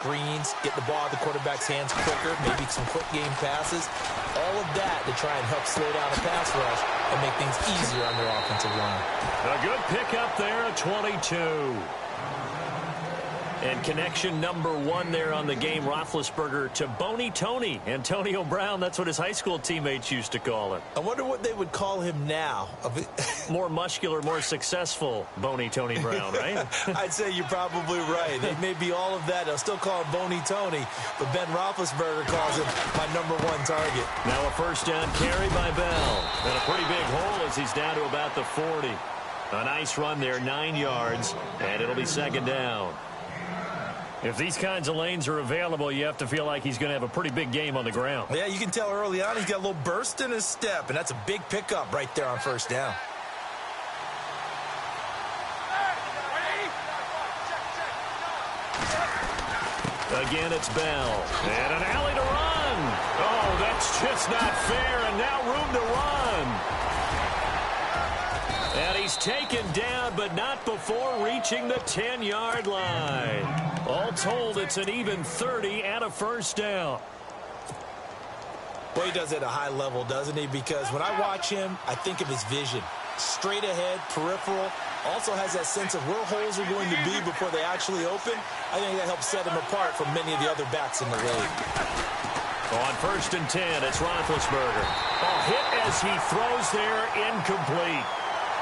Screens, get the ball out of the quarterback's hands quicker, maybe some quick game passes. All of that to try and help slow down the pass rush and make things easier on their offensive line. A good pickup there at 22. And connection number 1 there on the game, Roethlisberger to Boney Tony. Antonio Brown, that's what his high school teammates used to call him. I wonder what they would call him now. More muscular, more successful Boney Tony Brown, right? I'd say you're probably right. They may be all of that. They'll still call him Boney Tony, but Ben Roethlisberger calls him my #1 target. Now a first down carry by Bell. And a pretty big hole as he's down to about the 40. A nice run there, 9 yards, and it'll be second down. If these kinds of lanes are available, you have to feel like he's going to have a pretty big game on the ground. Yeah, you can tell early on he's got a little burst in his step, and that's a big pickup right there on first down. Again, it's Bell. And an alley to run. Oh, that's just not fair, and now room to run. And he's taken down, but not before reaching the 10-yard line. All told, it's an even 30 and a first down. Well, he does it at a high level, doesn't he? Because when I watch him, I think of his vision. Straight ahead, peripheral. Also has that sense of where holes are going to be before they actually open. I think that helps set him apart from many of the other backs in the league. On first and 10, it's Roethlisberger. A hit as he throws there, incomplete.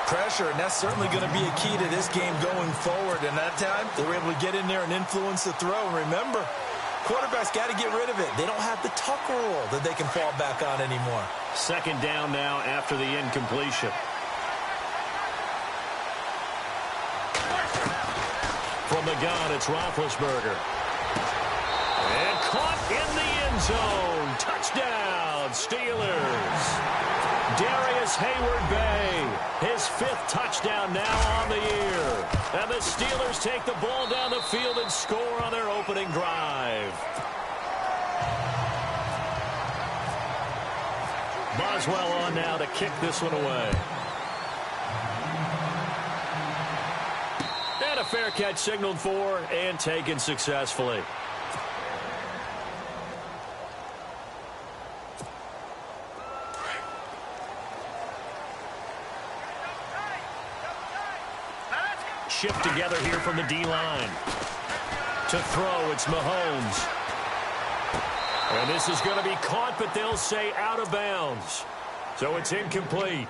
Pressure, and that's certainly going to be a key to this game going forward. And that time, they were able to get in there and influence the throw. And remember, quarterbacks got to get rid of it. They don't have the tuck rule that they can fall back on anymore. Second down now after the incompletion. From the gun, it's Roethlisberger. And caught in the end zone. Touchdown, Steelers. Darius Hayward-Bay, his 5th touchdown now on the year. And the Steelers take the ball down the field and score on their opening drive. Boswell on now to kick this one away. And a fair catch signaled for and taken successfully. Shift together here from the D-line. To throw, it's Mahomes. And this is going to be caught, but they'll say out of bounds. So it's incomplete.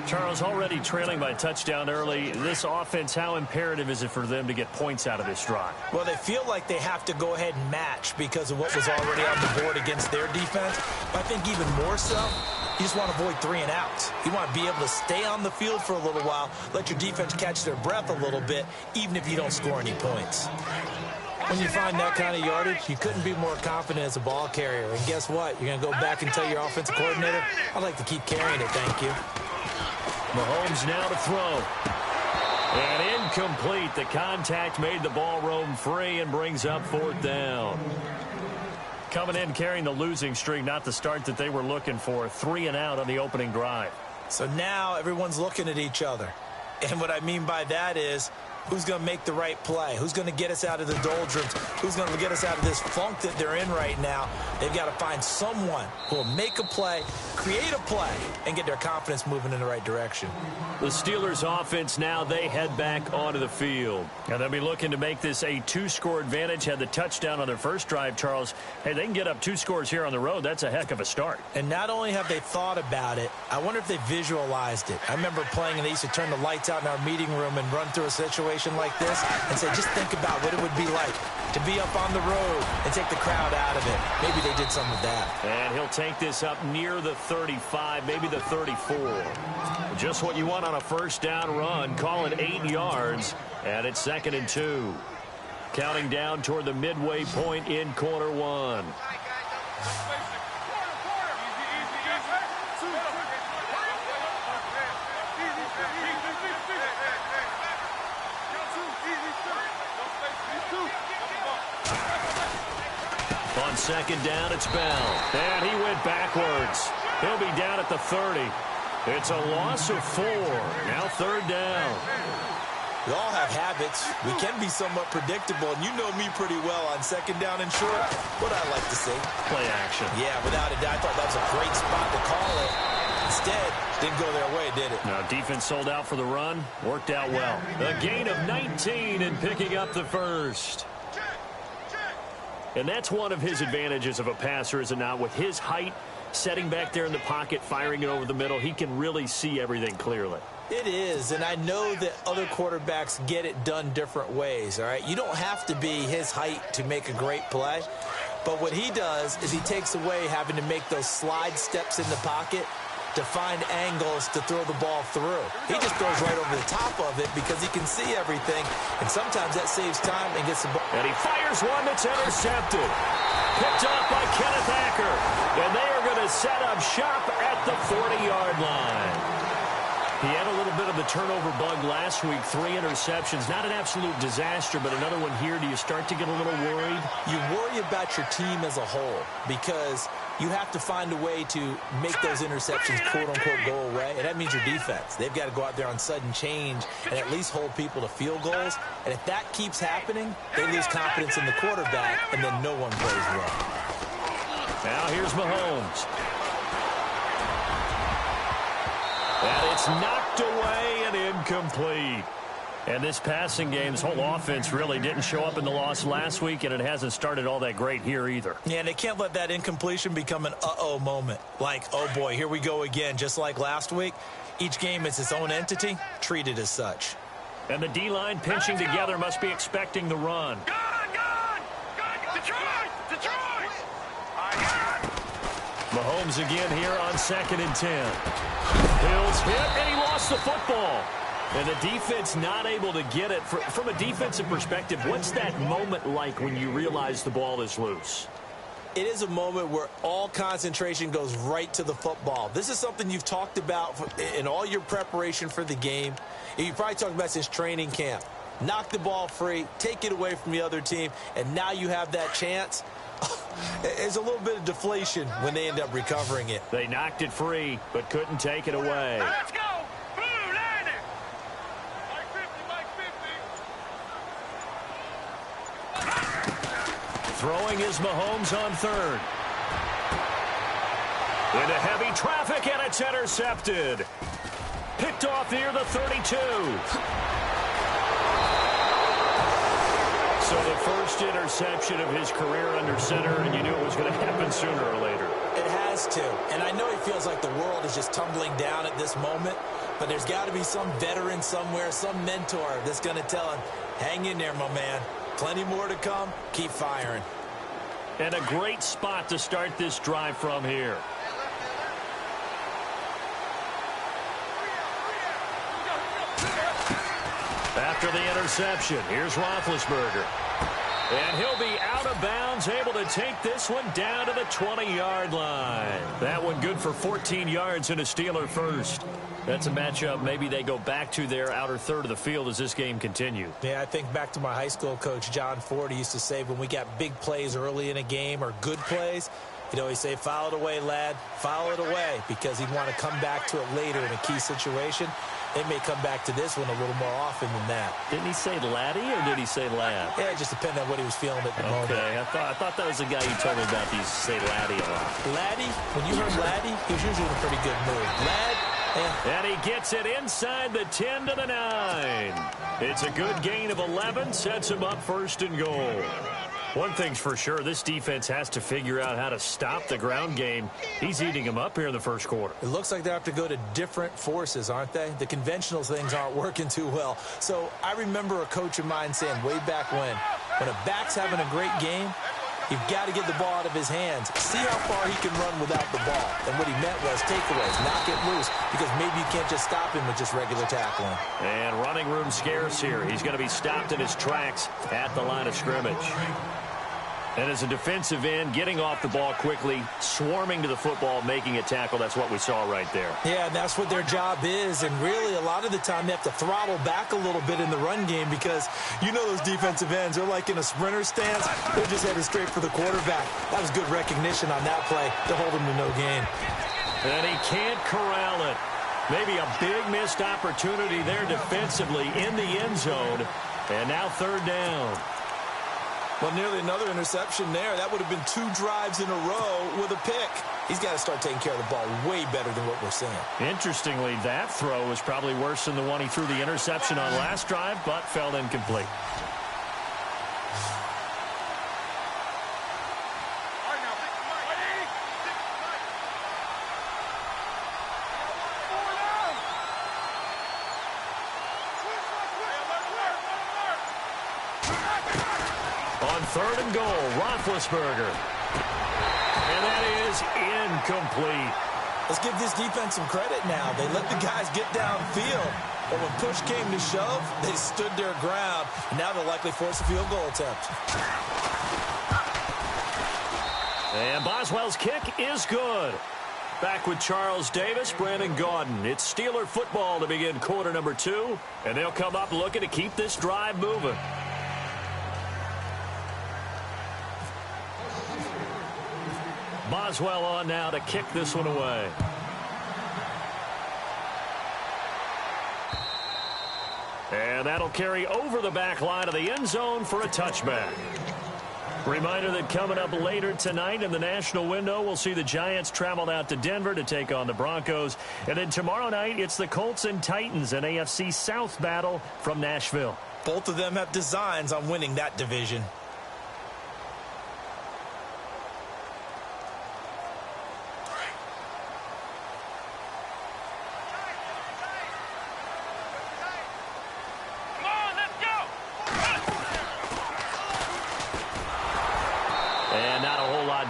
Charles, already trailing by a touchdown early. This offense, how imperative is it for them to get points out of this drive? Well, they feel like they have to go ahead and match because of what was already on the board against their defense. But I think even more so, you just want to avoid 3 and outs. You want to be able to stay on the field for a little while, let your defense catch their breath a little bit, even if you don't score any points. When you find that kind of yardage, you couldn't be more confident as a ball carrier. And guess what? You're going to go back and tell your offensive coordinator, I'd like to keep carrying it, thank you. Mahomes now to throw. And incomplete. The contact made the ball roam free and brings up 4th down. Coming in carrying the losing streak, not the start that they were looking for. 3 and out on the opening drive. So now everyone's looking at each other. And what I mean by that is, who's going to make the right play? Who's going to get us out of the doldrums? Who's going to get us out of this funk that they're in right now? They've got to find someone who will make a play, create a play, and get their confidence moving in the right direction. The Steelers offense now, they head back onto the field. And they'll be looking to make this a 2-score advantage. Had the touchdown on their first drive, Charles. Hey, they can get up 2 scores here on the road. That's a heck of a start. And not only have they thought about it, I wonder if they visualized it. I remember playing and they used to turn the lights out in our meeting room and run through a situation like this and say, just think about what it would be like to be up on the road and take the crowd out of it. Maybe they did some of that. And he'll take this up near the 35, maybe the 34. Just what you want on a first down run. Call it 8 yards, and it's 2nd and 2. Counting down toward the midway point in quarter 1. On second down, it's Bell. And he went backwards. He'll be down at the 30. It's a loss of 4. Now 3rd down. We all have habits. We can be somewhat predictable, and you know me pretty well on second down and short. What I like to say. Play action. Yeah, without a doubt. I thought that was a great spot to call it. Instead, didn't go their way, did it? Now, defense sold out for the run. Worked out well. A gain of 19 and picking up the first. And that's one of his advantages of a passer, is it not? With his height, setting back there in the pocket, firing it over the middle, he can really see everything clearly. It is, and I know that other quarterbacks get it done different ways, all right? You don't have to be his height to make a great play, but what he does is he takes away having to make those slide steps in the pocket to find angles to throw the ball through. He just throws right over the top of it because he can see everything, and sometimes that saves time and gets the ball. And he fires one that's intercepted. Picked off by Kenneth Acker, and they are going to set up shop at the 40-yard line. He had a little bit of the turnover bug last week, 3 interceptions. Not an absolute disaster, but another one here. Do you start to get a little worried? You worry about your team as a whole because you have to find a way to make those interceptions, quote-unquote, go away, and that means your defense. They've got to go out there on sudden change and at least hold people to field goals, and if that keeps happening, they lose confidence in the quarterback, and then no one plays well. Now here's Mahomes. And it's knocked away and incomplete. And this passing game, this whole offense really didn't show up in the loss last week, and it hasn't started all that great here either. Yeah, and they can't let that incompletion become an uh-oh moment. Like, oh, boy, here we go again, just like last week. Each game is its own entity, treated as such. And the D-line pinching together must be expecting the run. Mahomes again here on 2nd and 10. Hill's hit, and he lost the football. And the defense not able to get it. From a defensive perspective, what's that moment like when you realize the ball is loose? It is a moment where all concentration goes right to the football. This is something you've talked about in all your preparation for the game. You probably talked about since training camp. Knock the ball free, take it away from the other team, and now you have that chance. There's a little bit of deflation when they end up recovering it. They knocked it free, but couldn't take it away. Let's go! Blue, land it! Like 50, Throwing is Mahomes on 3rd. Into heavy traffic, and it's intercepted. Picked off near the 32. So the first interception of his career under center, and you knew it was going to happen sooner or later. It has to. And I know he feels like the world is just tumbling down at this moment, but there's got to be some veteran somewhere, some mentor that's going to tell him, hang in there, my man. Plenty more to come. Keep firing. And a great spot to start this drive from here. After the interception, here's Roethlisberger. And he'll be out of bounds, able to take this one down to the 20-yard line. That one good for 14 yards and a Steeler first. That's a matchup maybe they go back to their outer third of the field as this game continues. Yeah, I think back to my high school coach, John Ford. He used to say when we got big plays early in a game or good plays, he'd always say, foul it away, lad. Foul it away, because he'd want to come back to it later in a key situation. They may come back to this one a little more often than that. Didn't he say laddie or did he say lad? Yeah, it just depended on what he was feeling at the moment. Okay, I thought that was the guy you told me about. He used to say laddie a lot. Laddie, when you heard laddie, he was usually in a pretty good mood. Lad, and he gets it inside the 10 to the 9. It's a good gain of 11, sets him up 1st and goal. One thing's for sure, this defense has to figure out how to stop the ground game. He's eating them up here in the first quarter. It looks like they have to go to different forces, aren't they? The conventional things aren't working too well. So I remember a coach of mine saying way back when a back's having a great game, you've got to get the ball out of his hands. See how far he can run without the ball. And what he meant was takeaways, knock it loose, because maybe you can't just stop him with just regular tackling. And running room scarce here. He's going to be stopped in his tracks at the line of scrimmage. And as a defensive end, getting off the ball quickly, swarming to the football, making a tackle, that's what we saw right there. Yeah, and that's what their job is. And really, a lot of the time, they have to throttle back a little bit in the run game because you know those defensive ends, they're like in a sprinter stance. They're just headed straight for the quarterback. That was good recognition on that play to hold him to no gain. And he can't corral it. Maybe a big missed opportunity there defensively in the end zone. And now third down. Well, nearly another interception there. That would have been 2 drives in a row with a pick. He's got to start taking care of the ball way better than what we're seeing. Interestingly, that throw was probably worse than the one he threw the interception on last drive, but fell incomplete. On third and goal, Roethlisberger. And that is incomplete. Let's give this defense some credit now. They let the guys get downfield. But when push came to shove, they stood their ground. And now they'll likely force a field goal attempt. And Boswell's kick is good. Back with Charles Davis, Brandon Gaudin. It's Steeler football to begin quarter number 2. And they'll come up looking to keep this drive moving. Boswell on now to kick this one away. And that'll carry over the back line of the end zone for a touchback. Reminder that coming up later tonight in the national window, we'll see the Giants travel out to Denver to take on the Broncos. And then tomorrow night, it's the Colts and Titans, an AFC South battle from Nashville. Both of them have designs on winning that division.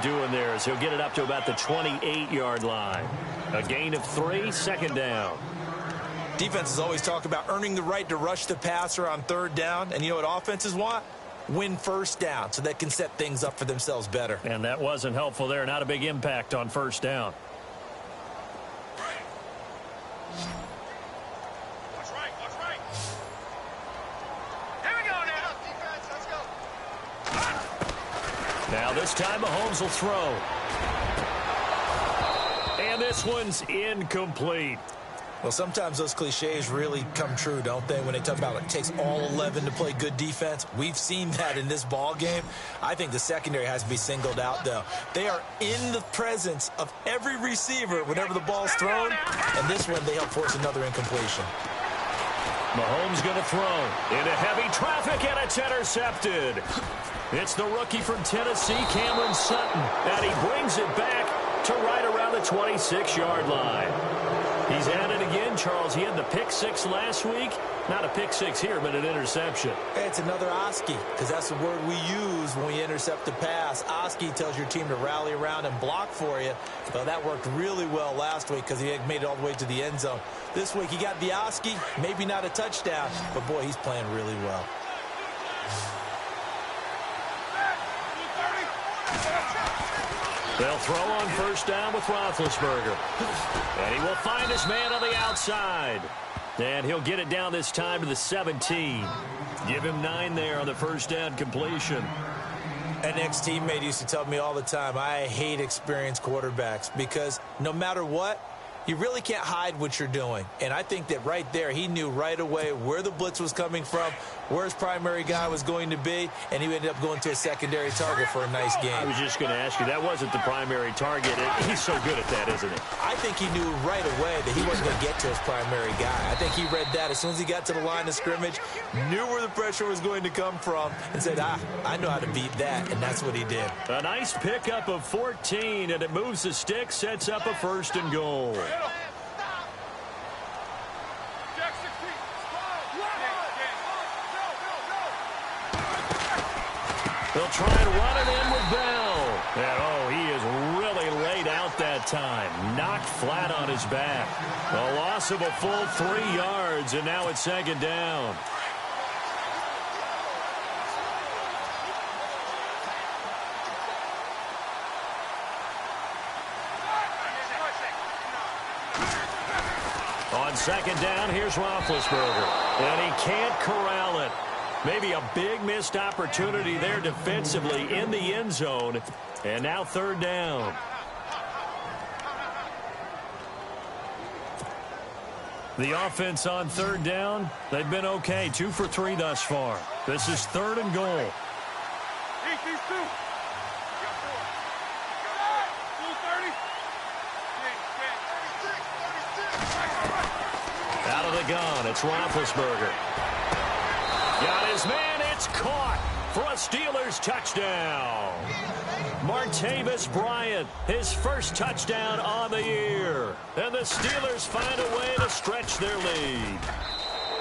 Doing there is he'll get it up to about the 28-yard line. A gain of 3, second down. Defenses always talk about earning the right to rush the passer on third down. And you know what offenses want? Win first down so they can set things up for themselves better. And that wasn't helpful there. Not a big impact on first down. Now this time Mahomes will throw. And this one's incomplete. Well, sometimes those cliches really come true, don't they? When they talk about it takes all 11 to play good defense. We've seen that in this ball game. I think the secondary has to be singled out, though. They are in the presence of every receiver whenever the ball's thrown. And this one, they help force another incompletion. Mahomes going to throw into heavy traffic, and it's intercepted. It's the rookie from Tennessee, Cameron Sutton, and he brings it back to right around the 26-yard line. He's at it again, Charles. He had the pick 6 last week. Not a pick 6 here, but an interception. It's another Oski, because that's the word we use when we intercept the pass. Oski tells your team to rally around and block for you. Well, that worked really well last week because he had made it all the way to the end zone. This week he got the Oski, maybe not a touchdown, but boy, he's playing really well. They'll throw on first down with Roethlisberger. And he will find his man on the outside. And he'll get it down this time to the 17. Give him 9 there on the first down completion. An ex-teammate used to tell me all the time, I hate experienced quarterbacks because no matter what, you really can't hide what you're doing. And I think that right there, he knew right away where the blitz was coming from, where his primary guy was going to be, and he ended up going to a secondary target for a nice game. I was just going to ask you, that wasn't the primary target. He's so good at that, isn't he? I think he knew right away that he wasn't going to get to his primary guy. I think he read that as soon as he got to the line of scrimmage, knew where the pressure was going to come from, and said, I know how to beat that, and that's what he did. A nice pickup of 14, and it moves the stick, sets up a first and goal. They'll try and run it in with Bell. And, he is really laid out that time. Knocked flat on his back. A loss of a full 3 yards, and now it's second down. On second down, here's Roethlisberger. And he can't corral it. Maybe a big missed opportunity there defensively in the end zone. And now third down. The offense on third down, they've been okay. 2 for 3 thus far. This is 3rd and goal. Out of the gun, it's Roethlisberger. Got his man, it's caught for a Steelers touchdown. Martavis Bryant, his first touchdown on the year. And the Steelers find a way to stretch their lead.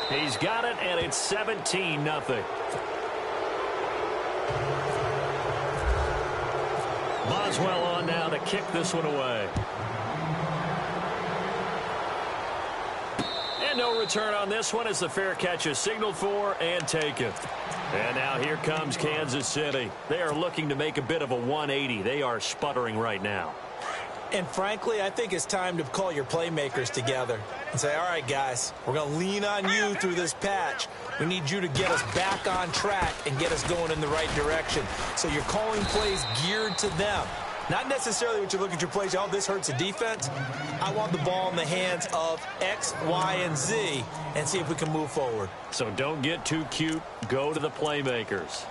He's got it, and it's 17-0. Boswell on now to kick this one away. And no return on this one as the fair catch is signaled for and taken. And now here comes Kansas City. They are looking to make a bit of a 180. They are sputtering right now. And frankly, I think it's time to call your playmakers together and say, all right, guys, we're going to lean on you through this patch. We need you to get us back on track and get us going in the right direction. So you're calling plays geared to them. Not necessarily what you look at your plays, oh, this hurts the defense. I want the ball in the hands of X, Y, and Z and see if we can move forward. So don't get too cute. Go to the playmakers.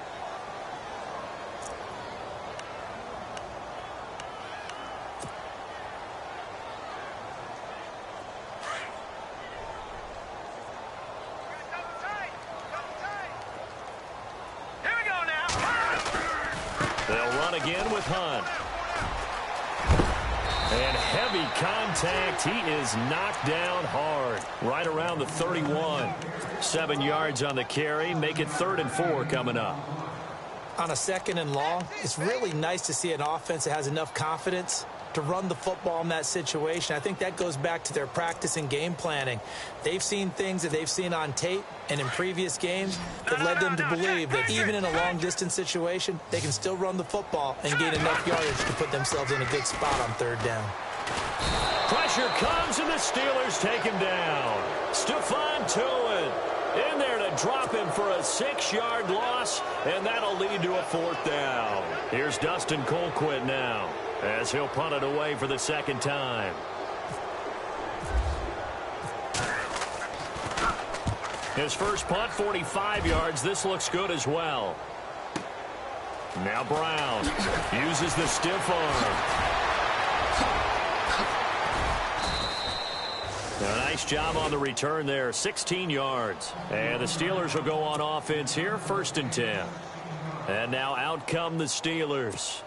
Here we go now. They'll run again with Hunt. And heavy contact. He is knocked down hard. Right around the 31. 7 yards on the carry. Make it 3rd and 4 coming up. On a 2nd and long, it's really nice to see an offense that has enough confidence to run the football in that situation. I think that goes back to their practice and game planning. They've seen things that they've seen on tape and in previous games that led them to believe that even in a long-distance situation, they can still run the football and gain enough yardage to put themselves in a good spot on 3rd down. Pressure comes, and the Steelers take him down. Stephon Tuitt in there to drop him for a 6-yard loss, and that'll lead to a 4th down. Here's Dustin Colquitt now, as he'll punt it away for the 2nd time. His first punt, 45 yards. This looks good as well. Now Brown uses the stiff arm. A nice job on the return there, 16 yards. And the Steelers will go on offense here, 1st and 10. And now out come the Steelers.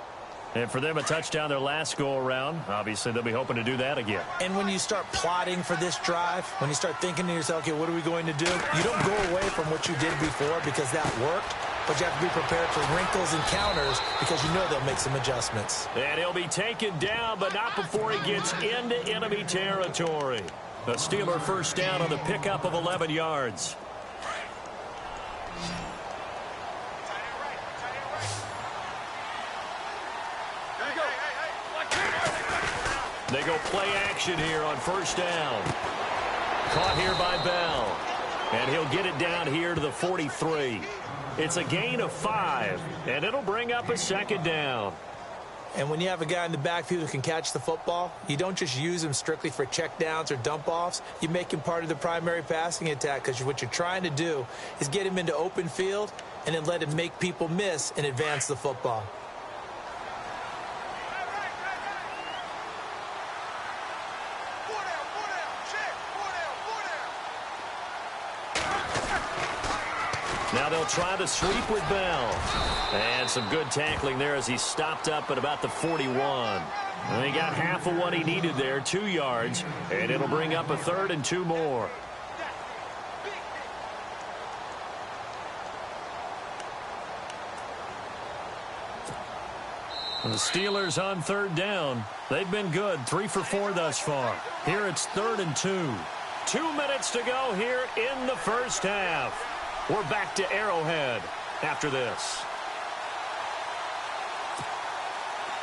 And for them, a touchdown their last go-around. Obviously, they'll be hoping to do that again. And when you start plotting for this drive, when you start thinking to yourself, okay, what are we going to do? You don't go away from what you did before because that worked, but you have to be prepared for wrinkles and counters because you know they'll make some adjustments. And he'll be taken down, but not before he gets into enemy territory. The Steeler 1st down on the pickup of 11 yards. They go play action here on 1st down. Caught here by Bell. And he'll get it down here to the 43. It's a gain of 5, and it'll bring up a 2nd down. And when you have a guy in the backfield who can catch the football, you don't just use him strictly for checkdowns or dump-offs. You make him part of the primary passing attack because what you're trying to do is get him into open field and then let him make people miss and advance the football. Now they'll try the sweep with Bell. And some good tackling there as he stopped up at about the 41. And he got half of what he needed there, 2 yards. And it'll bring up a 3rd and 2 more. And the Steelers on 3rd down. They've been good, 3 for 4 thus far. Here it's 3rd and 2. 2 minutes to go here in the 1st half. We're back to Arrowhead after this.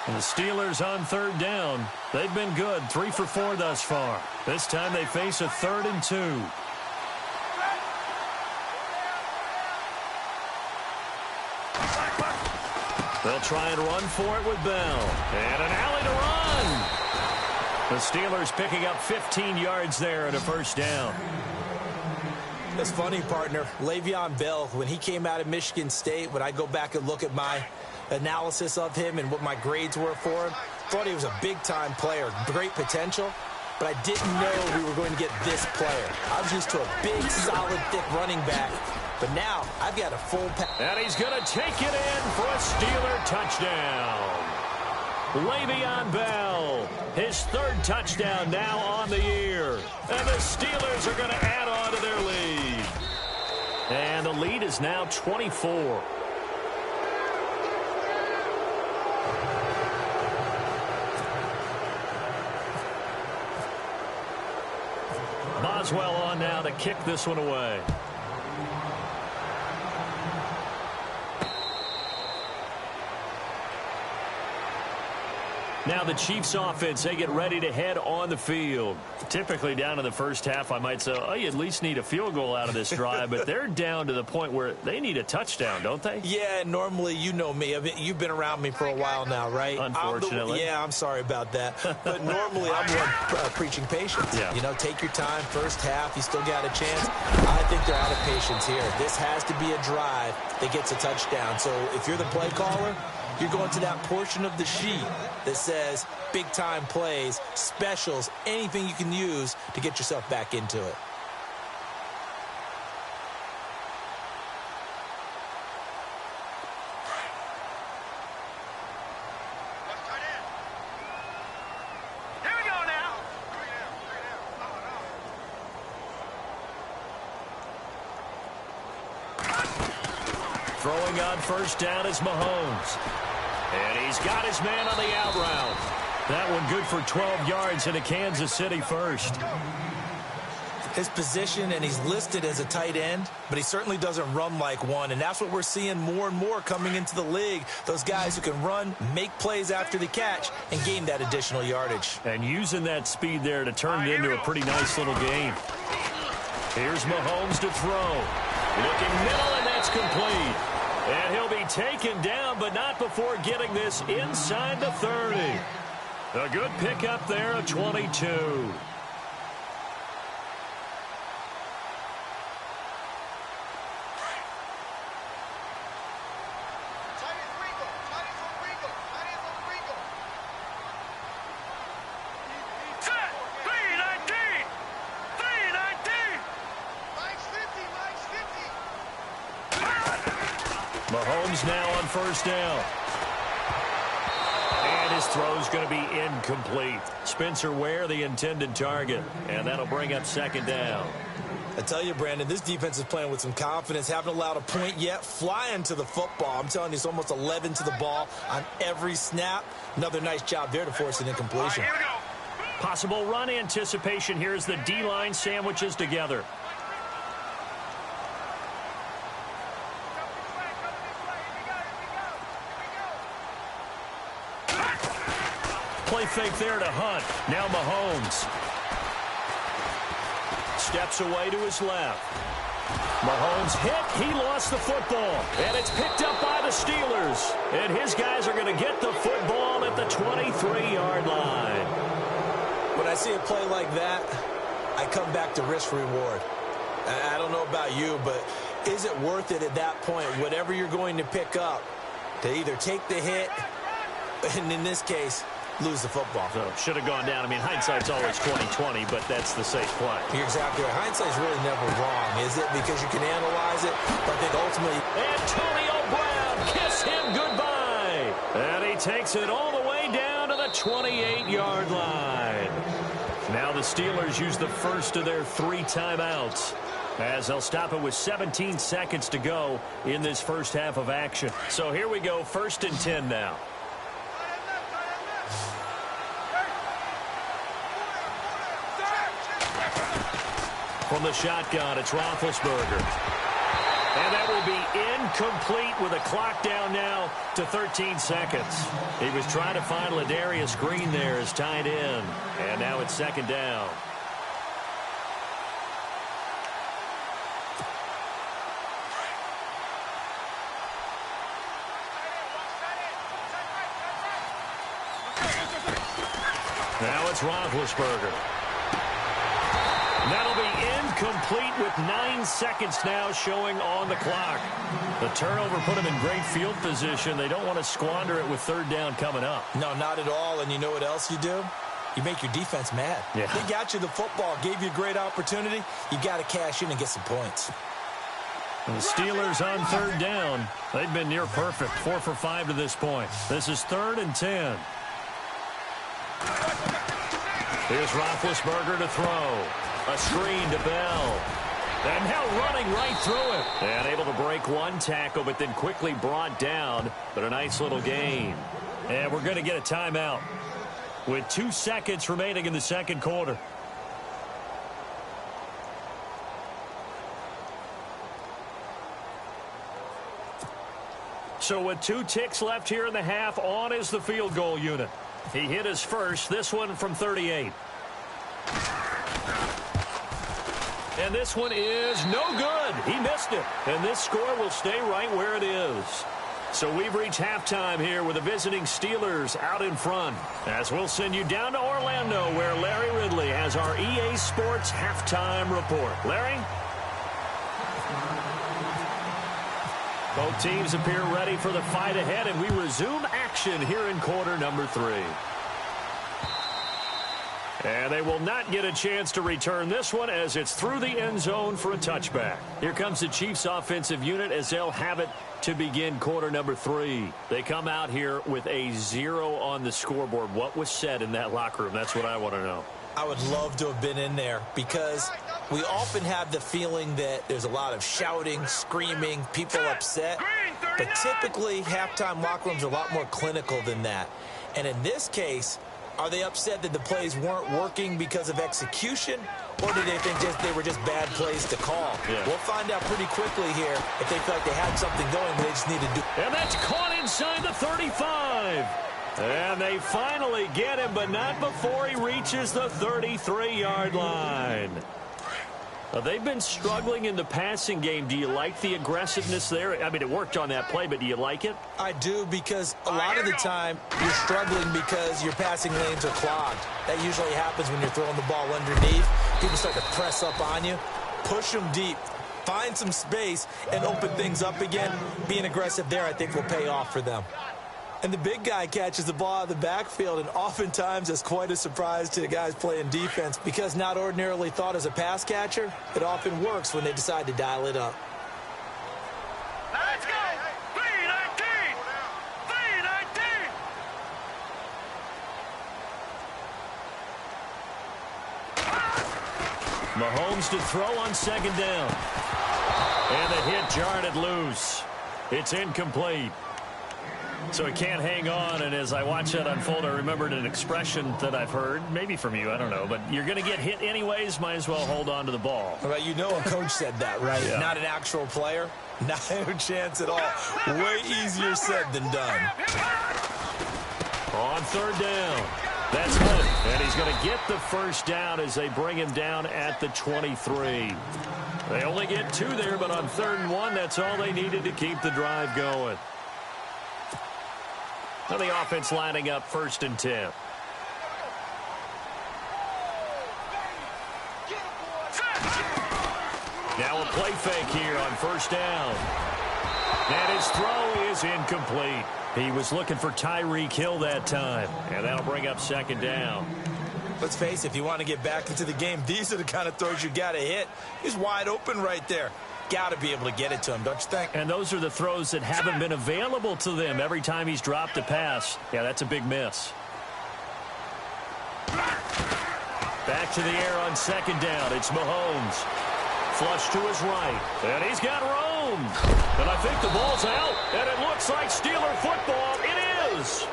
And the Steelers on 3rd down. They've been good, 3 for 4 thus far. This time they face a 3rd and 2. They'll try and run for it with Bell. And an alley to run. The Steelers picking up 15 yards there and a first down. It's funny, partner. Le'Veon Bell, when he came out of Michigan State, when I go back and look at my analysis of him and what my grades were for him, thought he was a big-time player, great potential, but I didn't know we were going to get this player. I was used to a big, solid, thick running back, but now I've got a full pack. And he's going to take it in for a Steeler touchdown. Le'Veon Bell, his third touchdown now on the year. And the Steelers are going to add on to their lead. And the lead is now 24. Boswell on now to kick this one away. Now the Chiefs offense, they get ready to head on the field. Typically down in the first half, I might say, oh, you at least need a field goal out of this drive, but they're down to the point where they need a touchdown, don't they? Yeah, normally, you know me. I mean, you've been around me for a while now, right? Unfortunately. I'm sorry about that. But normally, I'm one preaching patience. Yeah. You know, take your time. First half, you still got a chance. I think they're out of patience here. This has to be a drive that gets a touchdown. So if you're the play caller, you're going to that portion of the sheet that says big-time plays, specials, anything you can use to get yourself back into it. Here we go now. Throwing on first down is Mahomes. And he's got his man on the out route. That one good for 12 yards into Kansas City first. His position, and he's listed as a tight end, but he certainly doesn't run like one, and that's what we're seeing more and more coming into the league. Those guys who can run, make plays after the catch, and gain that additional yardage. And using that speed there to turn it into a pretty nice little game. Here's Mahomes to throw. Looking middle, and that's complete. And he'll be taken down, but not before getting this inside the 30. A good pickup there of 22. Mahomes now on first down. And his throw's going to be incomplete. Spencer Ware, the intended target. And that'll bring up second down. I tell you, Brandon, this defense is playing with some confidence. Haven't allowed a point yet. Flying to the football. I'm telling you, it's almost 11 to the ball on every snap. Another nice job there to force an incompletion. Here we go. Possible run anticipation here as the D-line sandwiches together. Play fake there to Hunt. Now Mahomes. Steps away to his left. Mahomes hit. He lost the football. And it's picked up by the Steelers. And his guys are going to get the football at the 23-yard line. When I see a play like that, I come back to risk reward. I don't know about you, but is it worth it at that point, whatever you're going to pick up, to either take the hit, and in this case, lose the football? So should have gone down. I mean, hindsight's always 20/20, but that's the safe play. You're exactly right. Hindsight's really never wrong, is it? Because you can analyze it, but I think ultimately... Antonio Brown, kiss him goodbye. And he takes it all the way down to the 28-yard line. Now the Steelers use the first of their 3 timeouts, as they'll stop it with 17 seconds to go in this first half of action. So here we go, 1st and 10 now. From the shotgun, it's Roethlisberger. And that will be incomplete with a clock down now to 13 seconds. He was trying to find Ladarius Green there as tight end. And now it's 2nd down. Now it's Roethlisberger. That'll be incomplete with 9 seconds now showing on the clock. The turnover put them in great field position. They don't want to squander it with third down coming up. No, not at all. And you know what else you do? You make your defense mad. Yeah. They got you the football, gave you a great opportunity. You got to cash in and get some points. And the Steelers on third down. They've been near perfect, 4 for 5 to this point. This is 3rd and 10. Here's Roethlisberger to throw. A screen to Bell. And now running right through it. And able to break one tackle, but then quickly brought down. But a nice little gain. And we're going to get a timeout with 2 seconds remaining in the second quarter. So with 2 ticks left here in the half, on is the field goal unit. He hit his first, this one from 38. And this one is no good. He missed it. And this score will stay right where it is. So we've reached halftime here with the visiting Steelers out in front. As we'll send you down to Orlando, where Larry Ridley has our EA Sports halftime report. Larry? Both teams appear ready for the fight ahead, and we resume action here in quarter number 3. And they will not get a chance to return this one as it's through the end zone for a touchback. Here comes the Chiefs offensive unit as they'll have it to begin quarter number 3. They come out here with a 0 on the scoreboard. What was said in that locker room? That's what I want to know. I would love to have been in there because we often have the feeling that there's a lot of shouting, screaming, people upset. But typically, halftime locker rooms are a lot more clinical than that. And in this case, are they upset that the plays weren't working because of execution, or do they think they were just bad plays to call? Yeah. We'll find out pretty quickly here if they feel like they had something going, but they just need to do. And that's caught inside the 35. And they finally get him, but not before he reaches the 33-yard line. They've been struggling in the passing game. Do you like the aggressiveness there? I mean, it worked on that play, but do you like it? I do, because a lot of the time you're struggling because your passing lanes are clogged. That usually happens when you're throwing the ball underneath. People start to press up on you. Push them deep. Find some space and open things up again. Being aggressive there, I think, will pay off for them. And the big guy catches the ball out of the backfield, and oftentimes it's quite a surprise to the guys playing defense because not ordinarily thought as a pass catcher, it often works when they decide to dial it up. Let's go! 319! 319! Mahomes to throw on second down. And the hit jarred it loose. It's incomplete. So he can't hang on, and as I watch that unfold, I remembered an expression that I've heard, maybe from you, I don't know, but you're going to get hit anyways, might as well hold on to the ball. Well, you know a coach said that, right? Yeah. Not an actual player. Not a chance at all. Way easier said than done. On third down. That's good. And he's going to get the first down as they bring him down at the 23. They only get 2 there, but on 3rd and 1, that's all they needed to keep the drive going. Now the offense lining up 1st and 10. Now a play fake here on 1st down. And his throw is incomplete. He was looking for Tyreek Hill that time. And that'll bring up 2nd down. Let's face it, if you want to get back into the game, these are the kind of throws you got to hit. He's wide open right there. Got to be able to get it to him, don't you think? And those are the throws that haven't been available to them every time he's dropped a pass. Yeah, that's a big miss. Back to the air on 2nd down. It's Mahomes. Flush to his right. And he's got room. And I think the ball's out. And it looks like Steeler football. It is.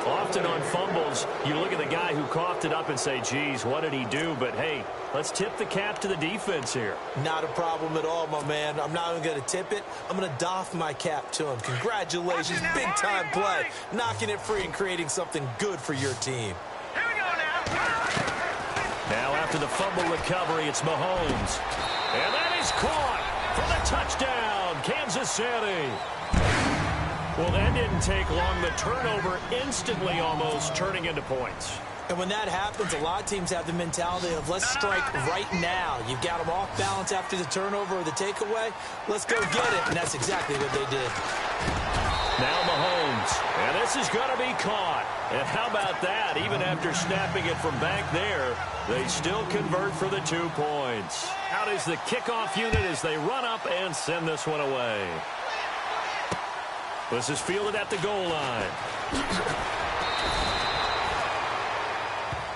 Often on fumbles, you look at the guy who coughed it up and say, geez, what did he do? But, hey, let's tip the cap to the defense here. Not a problem at all, my man. I'm not even going to tip it. I'm going to doff my cap to him. Congratulations. Big-time play. Knocking it free and creating something good for your team. Here we go now. Now after the fumble recovery, it's Mahomes. And that is caught for the touchdown, Kansas City. Well, that didn't take long. The turnover instantly almost turning into points. And when that happens, a lot of teams have the mentality of let's strike right now. You've got them off balance after the turnover or the takeaway. Let's go get it. And that's exactly what they did. Now Mahomes. And this is going to be caught. And how about that? Even after snapping it from back there, they still convert for the 2 points. Out is the kickoff unit as they run up and send this one away. This is fielded at the goal line.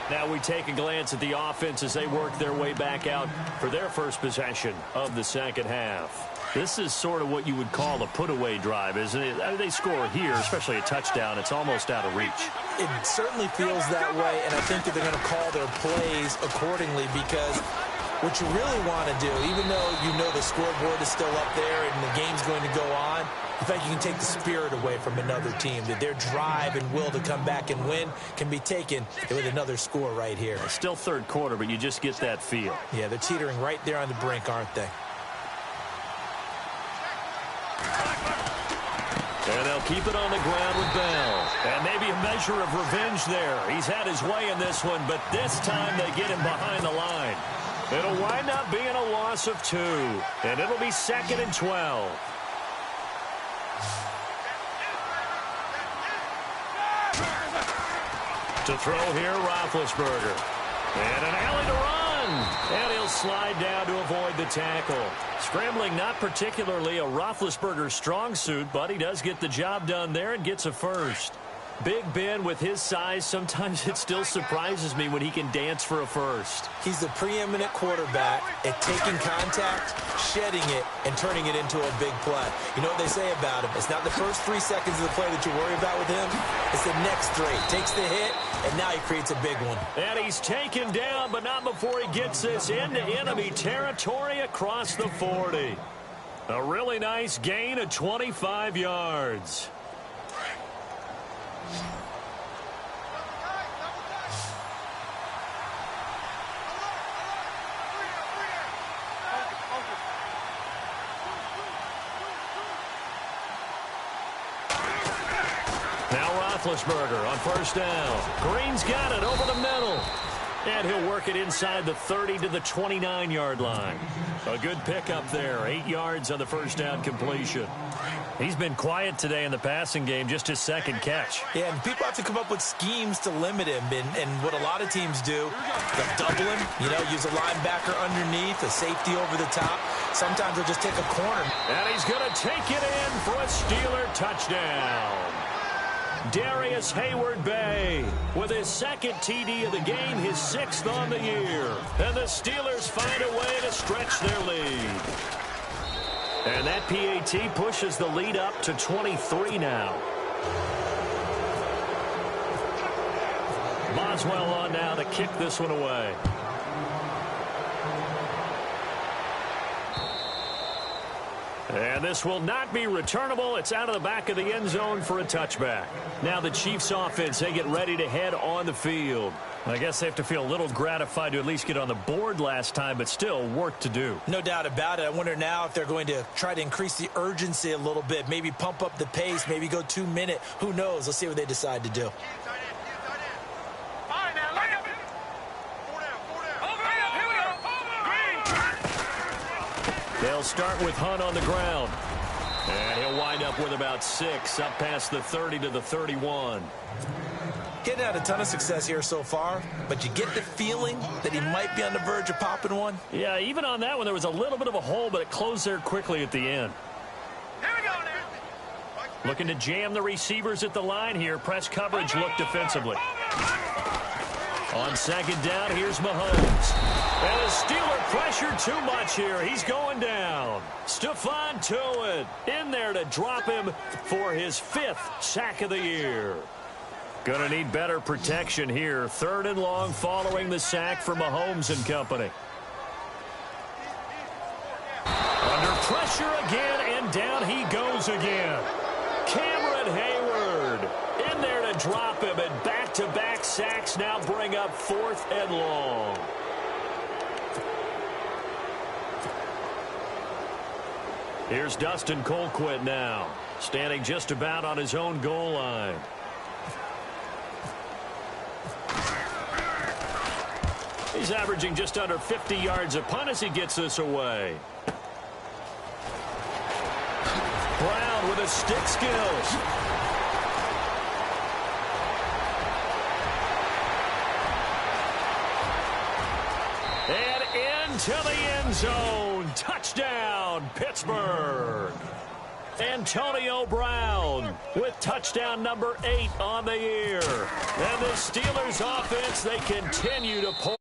Now we take a glance at the offense as they work their way back out for their first possession of the second half. This is sort of what you would call a put-away drive, isn't it? I mean, they score here, especially a touchdown. It's almost out of reach. It certainly feels that way, and I think that they're going to call their plays accordingly because what you really want to do, even though you know the scoreboard is still up there and the game's going to go on, in fact, you can take the spirit away from another team, that their drive and will to come back and win can be taken with another score right here. It's still third quarter, but you just get that feel. Yeah, they're teetering right there on the brink, aren't they? And they'll keep it on the ground with Bell. And maybe a measure of revenge there. He's had his way in this one, but this time they get him behind the line. It'll wind up being a loss of 2. And it'll be 2nd and 12. To throw here, Roethlisberger. And an alley to run. And he'll slide down to avoid the tackle. Scrambling not particularly a Roethlisberger strong suit, but he does get the job done there and gets a first. Big Ben, with his size, sometimes it still surprises me when he can dance for a first. He's the preeminent quarterback at taking contact, shedding it, and turning it into a big play. You know what they say about him? It's not the first 3 seconds of the play that you worry about with him. It's the next 3. Takes the hit, and now he creates a big one. And he's taken down, but not before he gets this into enemy territory across the 40. A really nice gain of 25 yards. Roethlisberger on first down. Green's got it over the middle. And he'll work it inside the 30 to the 29-yard line. A good pickup there. 8 yards on the first down completion. He's been quiet today in the passing game, just his second catch. Yeah, and people have to come up with schemes to limit him. And what a lot of teams do, they'll double him, use a linebacker underneath, a safety over the top. Sometimes they'll just take a corner. And he's going to take it in for a Steeler touchdown. Darius Hayward-Bay with his second TD of the game, his 6th on the year. And the Steelers find a way to stretch their lead. And that PAT pushes the lead up to 23 now. Boswell on now to kick this one away. And this will not be returnable. It's out of the back of the end zone for a touchback. Now the Chiefs offense, they get ready to head on the field. I guess they have to feel a little gratified to at least get on the board last time, but still work to do. No doubt about it. I wonder now if they're going to try to increase the urgency a little bit, maybe pump up the pace, maybe go 2-minute. Who knows? Let's see what they decide to do. They'll start with Hunt on the ground. And he'll wind up with about 6, up past the 30 to the 31. Getting had a ton of success here so far, but you get the feeling that he might be on the verge of popping one. Yeah, even on that one, there was a little bit of a hole, but it closed there quickly at the end. Here we go now. Looking to jam the receivers at the line here. Press coverage look defensively. On second down, here's Mahomes. And the Steeler pressure too much here. He's going down. Stephon Tuitt in there to drop him for his 5th sack of the year. Going to need better protection here. 3rd and long following the sack for Mahomes and company. Under pressure again, and down he goes again. Cameron Hayward in there to drop him, and back-to-back sacks now bring up 4th and long. Here's Dustin Colquitt now, standing just about on his own goal line. He's averaging just under 50 yards a punt as he gets this away. Brown with his stick skills. And into the end zone. Touchdown, Pittsburgh. Antonio Brown with touchdown number 8 on the year. And the Steelers offense, they continue to pull.